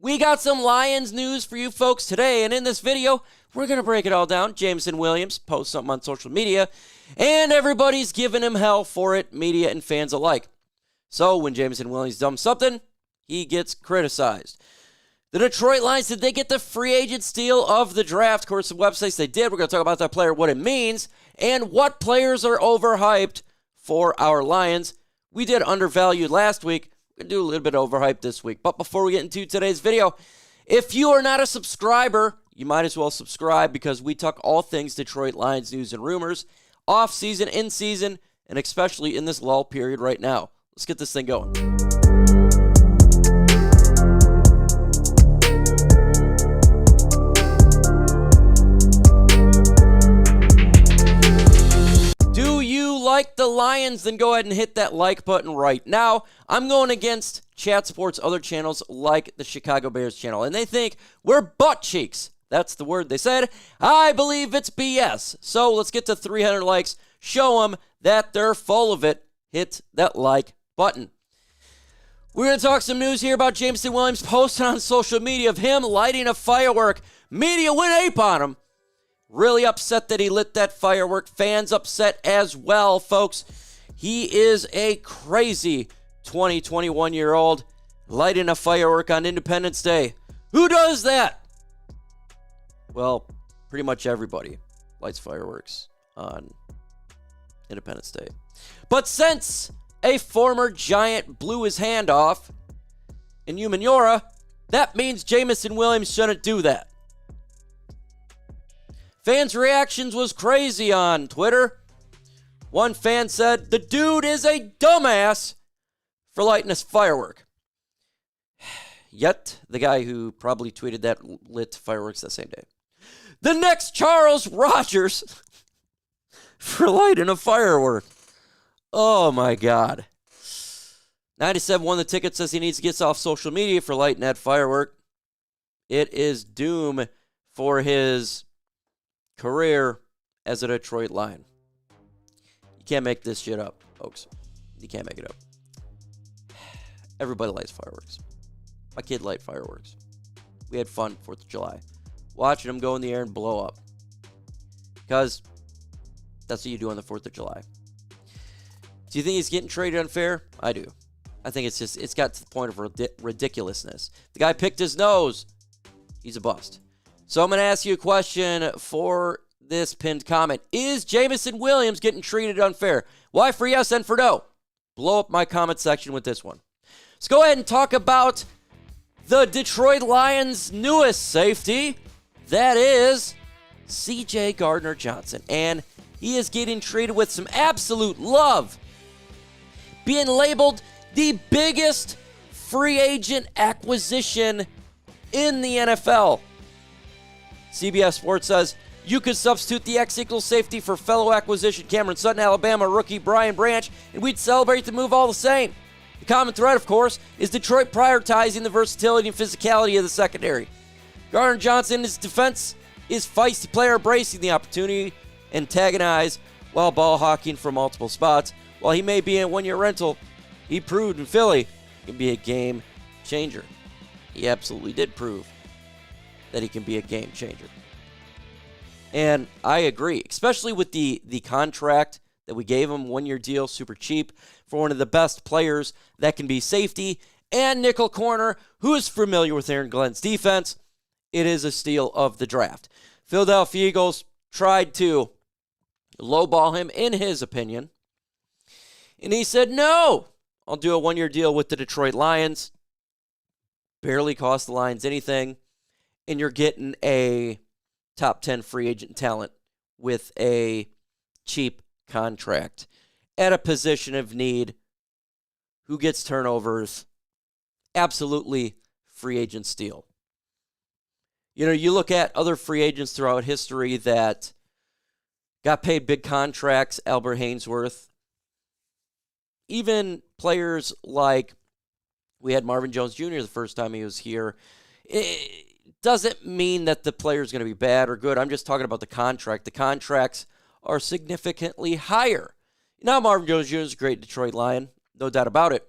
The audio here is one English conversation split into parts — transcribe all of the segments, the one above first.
We got some Lions news for you folks today, and in this video, we're going to break it all down. Jameson WIlliams posts something on social media, and everybody's giving him hell for it, media and fans alike. So when Jameson WIlliams does something, he gets criticized. The Detroit Lions, did they get the free agent steal of the draft? Of course, the websites they did. We're going to talk about that player, what it means, and what players are overhyped for our Lions. We did undervalued last week. We're going to do a little bit of overhyped this week. But before we get into today's video, if you are not a subscriber, you might as well subscribe because we talk all things Detroit Lions news and rumors, off-season, in-season, and especially in this lull period right now. Let's get this thing going. Like the Lions, then go ahead and hit that like button right now. I'm going against Chat Sports' other channels like the Chicago Bears channel, and they think we're butt cheeks. That's the word they said. I believe it's BS. So let's get to 300 likes. Show them that they're full of it. Hit that like button. We're going to talk some news here about Jameson WIlliams posting on social media of him lighting a firework. Media went ape on him. Really upset that he lit that firework. Fans upset as well, folks. He is a crazy 21-year-old lighting a firework on Independence Day. Who does that? Well, pretty much everybody lights fireworks on Independence Day. But since a former Giant blew his hand off in Umanora, that means Jameson WIlliams shouldn't do that. Fans' reactions was crazy on Twitter. One fan said, the dude is a dumbass for lighting a firework. Yet, the guy who probably tweeted that lit fireworks that same day. The next Charles Rogers for lighting a firework. Oh my God. 97 won the ticket, says he needs to get off social media for lighting that firework. It is doom for his career as a Detroit Lion. You can't make this shit up, folks. You can't make it up. Everybody lights fireworks. My kid light fireworks. We had fun 4th of July. Watching them go in the air and blow up. Because that's what you do on the 4th of July. Do you think he's getting traded unfair? I do. I think it's got to the point of ridiculousness. The guy picked his nose. He's a bust. So I'm going to ask you a question for this pinned comment. Is Jameson WIlliams getting treated unfair? Why for yes and for no? Blow up my comment section with this one. Let's go ahead and talk about the Detroit Lions' newest safety. That is C.J. Gardner Johnson. And he is getting treated with some absolute love. Being labeled the biggest free agent acquisition in the NFL. CBS Sports says, you could substitute the X-equals safety for fellow acquisition Cameron Sutton, Alabama rookie Brian Branch, and we'd celebrate the move all the same. The common thread, of course, is Detroit prioritizing the versatility and physicality of the secondary. Gargner Johnson, in his defense, is feisty player embracing the opportunity, antagonize while ball hawking from multiple spots. While he may be a one-year rental, he proved in Philly he can be a game changer. He absolutely did prove that he can be a game changer. And I agree, especially with the contract that we gave him, one-year deal, super cheap, for one of the best players that can be safety and nickel corner, who is familiar with Aaron Glenn's defense. It is a steal of the draft. Philadelphia Eagles tried to lowball him, in his opinion, and he said, no, I'll do a one-year deal with the Detroit Lions. Barely cost the Lions anything. And you're getting a top 10 free agent talent with a cheap contract at a position of need. Who gets turnovers? Absolutely free agent steal. You know, you look at other free agents throughout history that got paid big contracts, Albert Haynesworth. Even players like, we had Marvin Jones Jr. the first time he was here. It doesn't mean that the player is going to be bad or good. I'm just talking about the contract. The contracts are significantly higher. Now, Marvin Jones Jr. is a great Detroit Lion, no doubt about it.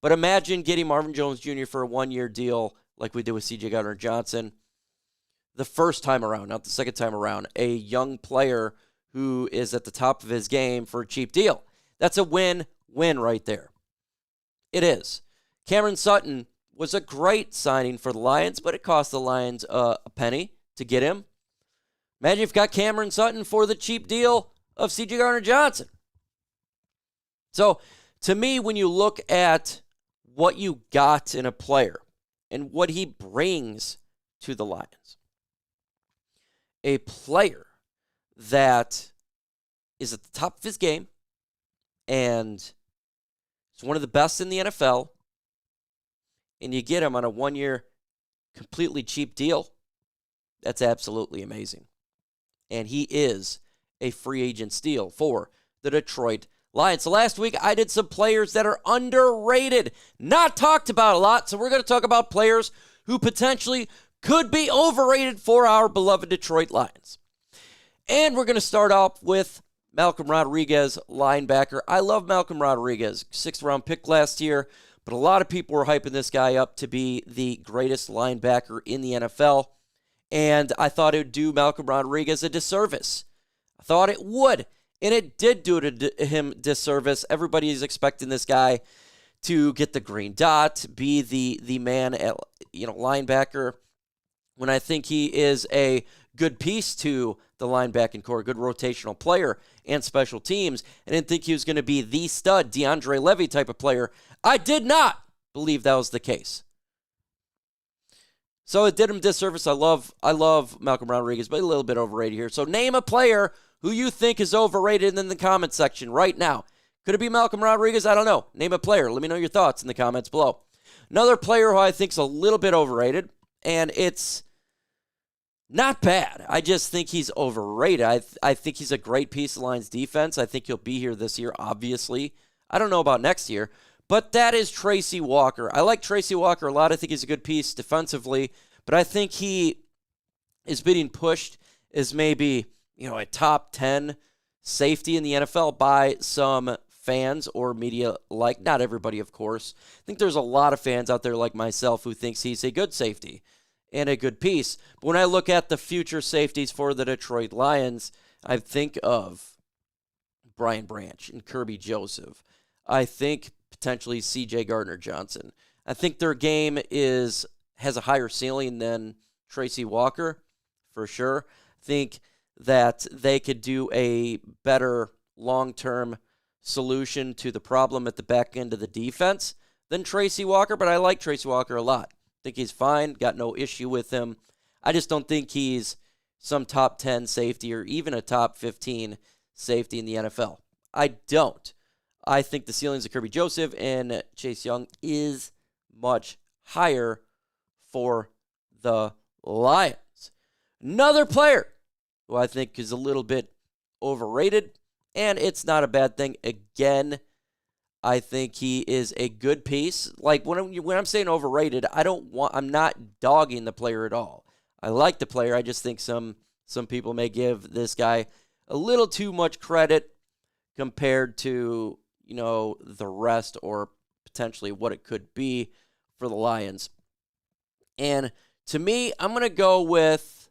But imagine getting Marvin Jones Jr. for a one-year deal like we did with C.J. Gardner Johnson, the first time around, not the second time around, a young player who is at the top of his game for a cheap deal. That's a win-win right there. It is. Cameron Sutton was a great signing for the Lions, but it cost the Lions a penny to get him. Imagine if you got Cameron Sutton for the cheap deal of C.J. Gardner Johnson. So, to me, when you look at what you got in a player and what he brings to the Lions, a player that is at the top of his game and is one of the best in the NFL, and you get him on a 1-year completely cheap deal, that's absolutely amazing. And he is a free agent steal for the Detroit Lions. So last week, I did some players that are underrated, not talked about a lot. So we're going to talk about players who potentially could be overrated for our beloved Detroit Lions. And we're going to start off with Malcolm Rodriguez, linebacker. I love Malcolm Rodriguez, 6th-round pick last year, but a lot of people were hyping this guy up to be the greatest linebacker in the NFL, and I thought it would do Malcolm Rodriguez a disservice. I thought it would, and it did do him disservice. Everybody is expecting this guy to get the green dot, be the man at linebacker, when I think he is a good piece to the linebacking core, good rotational player and special teams. I didn't think he was going to be the stud DeAndre Levy type of player. I did not believe that was the case. So it did him disservice. I love Malcolm Rodriguez, but a little bit overrated here. So name a player who you think is overrated in the comment section right now. Could it be Malcolm Rodriguez? I don't know. Name a player. Let me know your thoughts in the comments below. Another player who I think is a little bit overrated, and it's not bad. I just think he's overrated. I think he's a great piece of Lions defense. I think he'll be here this year, obviously. I don't know about next year, but that is Tracy Walker. I like Tracy Walker a lot. I think he's a good piece defensively, but I think he is being pushed as maybe, a top 10 safety in the NFL by some fans or media like, not everybody, of course. I think there's a lot of fans out there like myself who thinks he's a good safety and a good piece. But when I look at the future safeties for the Detroit Lions, I think of Brian Branch and Kirby Joseph. I think potentially C.J. Gardner Johnson. I think their game has a higher ceiling than Tracy Walker, for sure. I think that they could do a better long-term solution to the problem at the back end of the defense than Tracy Walker, but I like Tracy Walker a lot. I think he's fine, got no issue with him. I just don't think he's some top 10 safety or even a top 15 safety in the NFL. I don't. I think the ceilings of Kirby Joseph and Chase Young is much higher for the Lions. Another player who I think is a little bit overrated, and it's not a bad thing. Again, I think he is a good piece. Like when I'm saying overrated, I'm not dogging the player at all. I like the player. I just think some people may give this guy a little too much credit compared to, the rest or potentially what it could be for the Lions. And to me, I'm going to go with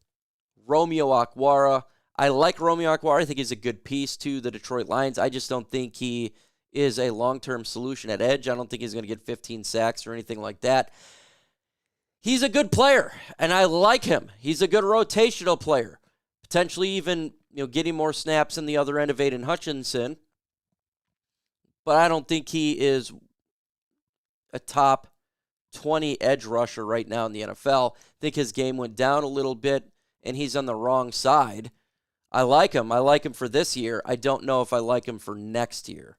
Romeo Okwara. I like Romeo Okwara. I think he's a good piece to the Detroit Lions. I just don't think he is a long-term solution at edge. I don't think he's going to get 15 sacks or anything like that. He's a good player, and I like him. He's a good rotational player. Potentially even, getting more snaps in the other end of Aiden Hutchinson. But I don't think he is a top 20 edge rusher right now in the NFL. I think his game went down a little bit, and he's on the wrong side. I like him. I like him for this year. I don't know if I like him for next year.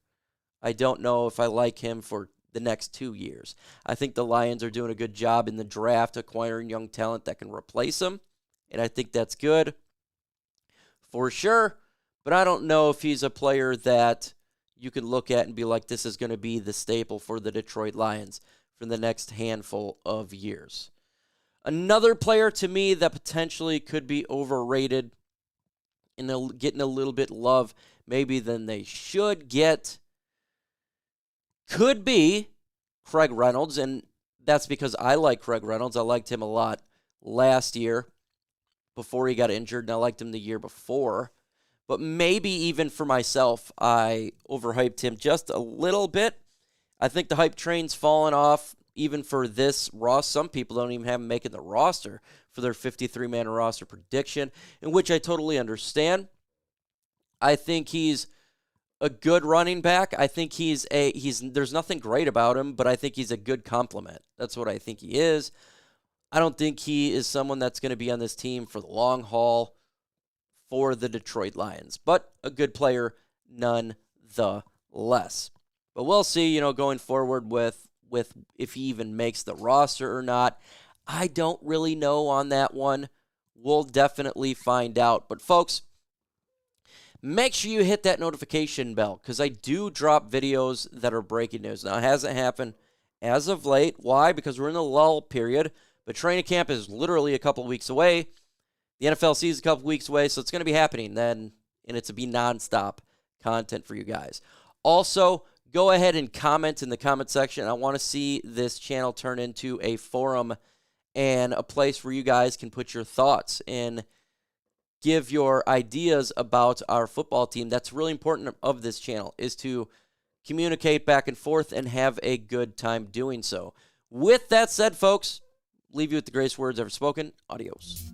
I don't know if I like him for the next 2 years. I think the Lions are doing a good job in the draft acquiring young talent that can replace him, and I think that's good for sure. But I don't know if he's a player that you can look at and be like, this is going to be the staple for the Detroit Lions for the next handful of years. Another player to me that potentially could be overrated and getting a little bit love maybe than they should get could be Craig Reynolds. And that's because I like Craig Reynolds. I liked him a lot last year before he got injured, and I liked him the year before. But maybe even for myself, I overhyped him just a little bit. I think the hype train's fallen off even for this roster. Some people don't even have him making the roster for their 53-man roster prediction, in which I totally understand. I think he's a good running back. I think there's nothing great about him, but I think he's a good complement. That's what I think he is. I don't think he is someone that's going to be on this team for the long haul for the Detroit Lions, but a good player nonetheless. But we'll see, going forward with if he even makes the roster or not. I don't really know on that one. We'll definitely find out. But folks, make sure you hit that notification bell because I do drop videos that are breaking news. Now, it hasn't happened as of late. Why? Because we're in the lull period, but training camp is literally a couple weeks away. The NFL season is a couple weeks away, so it's going to be happening then, and it's to be nonstop content for you guys. Also, go ahead and comment in the comment section. I want to see this channel turn into a forum and a place where you guys can put your thoughts and give your ideas about our football team. That's really important of this channel, is to communicate back and forth and have a good time doing so. With that said, folks, leave you with the greatest words ever spoken. Adios.